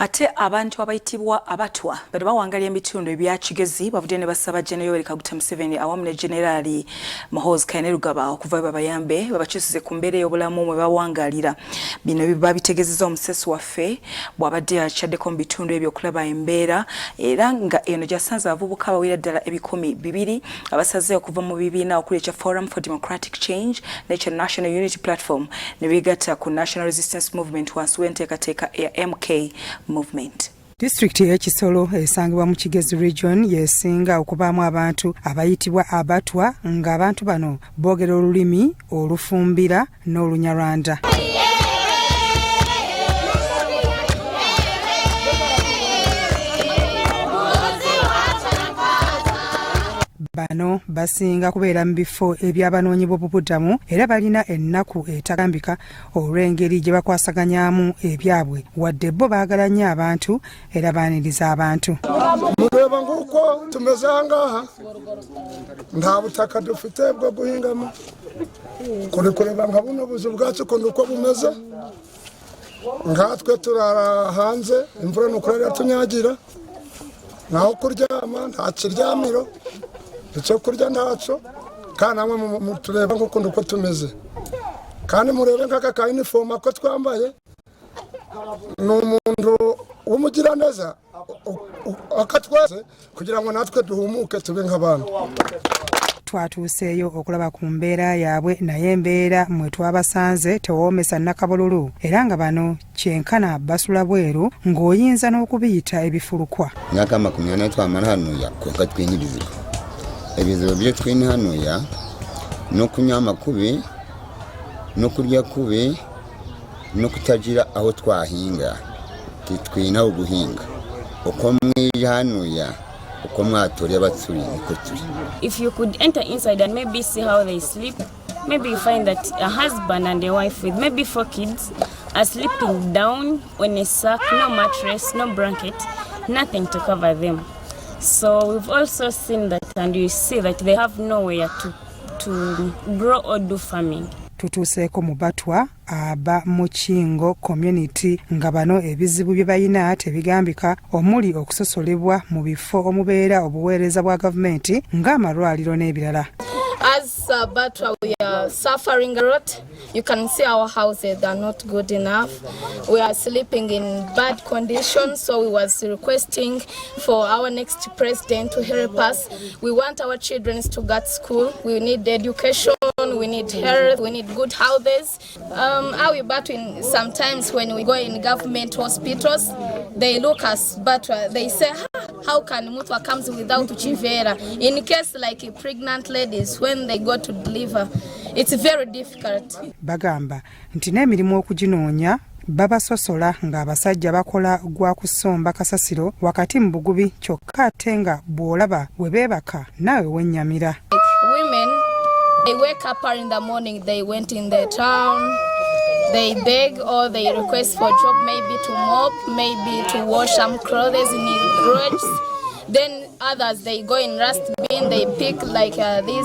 Ate abantu abayitibwa Abatwa bali bawangalya ebitundu ebya Kigezi bavudde ne basaba General Kaguta Museveni awamu ne General Muhoozi okuva babayambe babakyusize ku mbeera y'obulamu mwe bawangalira. Bino babitegezezza omusesi waffe bw'abadde akyaddeko mu bitundu ebyo okulaba embeera era nga eno gyasanze abavubuka abawera ddala 200 abasazeewo okuva mu bibiina okuli ekya Forum for Democratic Change n'ekya National Unity Platform ne beegatta ku National Resistance Movement wansi w'enteekateeka ya MK Movement. District y'Ekisolo esangibwa mu Kigezi region yesinga okubaamu abantu abayitibwa Abatwa ng'abantu bano boogera olulimi olufumbira n'Olunyarwanda. Bano basinga kubeera mu bifo eby'abanoonyi b'obubudamu era balina ennaku etagambika olw'engeri gye bakwasaganyaamu ebyabwe wadde bo baagala nnyo abantu era baaniriza abantu. Mureba nguko tumeze ahangaha nta butaka dufite bwo guhingamo kuri kureba nka buno buzu bwacu ukuntu uko bumeze nkatwe turara hanze imvura nukurara tunyagira naho kuryama nta kiryamiro icyo kurya ntacyo kandi namwe tureba nk'ukuntu uko tumeze kandi murebe nk'aka ka uniform ako twambaye ni umuntu w'umugiraneza akatwese kugira ngo natwe duhumuke tube nk'abantu. Twatuuseeyo okulaba ku mbeera yaabwe naye embeera mwe twabasanze tewoomesa nnakabolulu era nga bano kyenkana basula bweru ng'oyinza n'okubiyita ebifulukwa. Myaka 40 twamala hano yakweka twenyiriza ebizibu byo twine hano ya n'okunywa amakubi n'okurya kubi n'okutagira aho twahinga titwina aho guhinga uko mwije hano ya uko mwatorya batsuri niko turi. If you could enter inside and maybe see how they sleep, maybe you find that a husband and a wife with maybe 4 kids are sleeping down on a sack, no mattress, no blanket, nothing to cover them. So we've also seen that, and you see that they have nowhere to grow or do farming. Tutuuseeko mu Batwa aba Mukingo community nga bano ebizibu bye bayina tebigambika omuli okusosolebwa mu bifo omubeera obuweereza bwa gavumenti ng'amalwaliro n'ebirala. As Abatwa, we are suffering a lot. You can see our houses are not good enough. We are sleeping in bad conditions, so we was requesting for our next president to help us. We want our children to go to school. We need education, we need health, we need good houses. Sometimes when we go in government hospitals, they look us, but they say, how can Mutwa comes without chivera? In case like pregnant ladies, when they go to deliver, it's very difficult. Bagamba nti n'emirimu okuginoonya babasosola ng'abasajja bakola gwa kusomba kasasiro wakati mu bugubi kyokka ate nga bw'olaba we beebaka naawe wennyamira. Women, they wake up in the morning, they went in the town, they beg or they request for job, maybe to mop, maybe to wash some clothes in roads. Then others, they go in rust bin, they pick like empty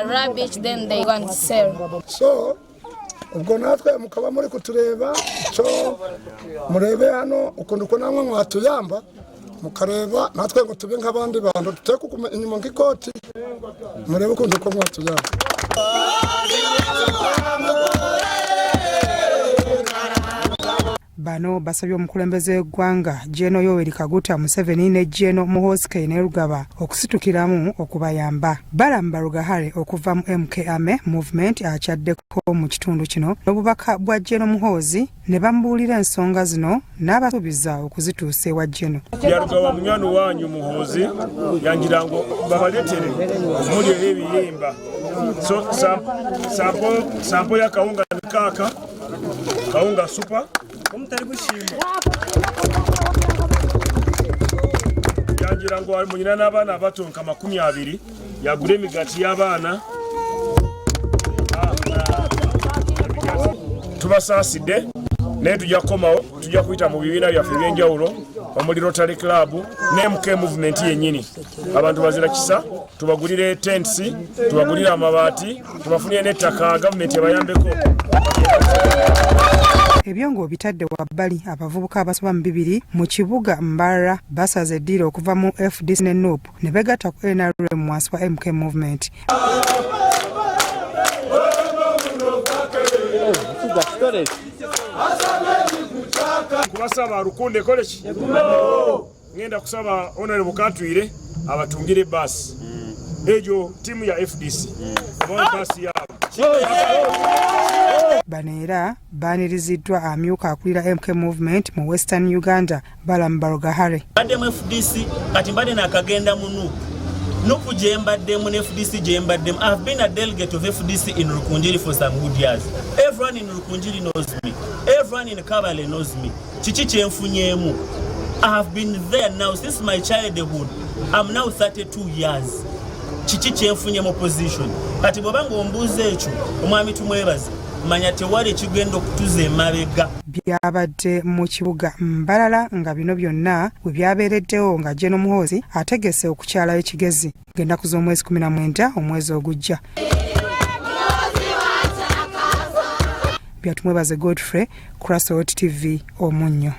rubbish, then they go and sell. So ubwo natwe mukaba muri kutureba cyo murebe hano ukuntu uko namwe mwatuyamba mukareba natwe ngo tube nk'abandi bantu tuteke inyuma nk'ikoti murebe ukuntu uko mwatuyamba. Bano basabye omukulembeze w'eggwanga General Yoweri Kaguta Museveni ne General Muhoozi okusitukiramu okubayamba. Balamba Lugahale okuva mu MK Movement akyaddeko mu kitundu kino n'obubaka bwa General Muhoozi ne bambuulira ensonga zino n'abasuubiza okuzituusa ewa General. Yalugawa munywano wanyu Muhoozi yangira ngo babaleetere omuli ebiyimba. So sampo ya kawunga nkaka kawunga super omutali gushimba yangira ngo munyina n'abaana abatonka 20 yagula emigati y'abaana tubasaasidde naye tujja kukomawo tujja kuyita mu bibiina byaffe ebyenjawulo omuli Rotary Club ne MK Movement yennyini abantu bazira kisa tubagulire tents tubagulire amabaati tubafunire n'ettaka gavumenti yabayambeko. ebyo ng'obitadde wabbali abavubuka abasoba mu 200 mu kibuga Mbarara basaze eddiiro okuva mu FDC ne NUP ne begatta ku NRM wansi wa MK Movement. Kubasaba Rukunde College ngenda kusaba honorable Katwire abatungire bus ejo timu ya FDC bus yabo Banera baniriziddwa amyuka akulira MK Movement mu Western Uganda Balambaro-Gahare. Badde mu FDC kati mbadde nakagenda mu NUP jembadde mu FDC jembadde. I've been a delegate of FDC in Rukunjiri for some good years. Everyone in Rukunjiri knows me. Everyone in Kabale knows me. Chichi kyenfunyemu. I have been there now since my childhood. I'm now 32 years. Chichi kyenfunyemu position. Kati bw'obanga ombuuza ekyo omwami tumwebaze. Manya tewali ekigenda okutuza emabega. Byabadde mu kibuga Mbarara nga bino byonna bwe byabeereddewo nga General Muhoozi ategese okukyalayo Kigezi ng'ennaku z'omwezi 19 omwezi ogujja. Byatumwebaze Godfrey, Crossroad TV, Omunnyo.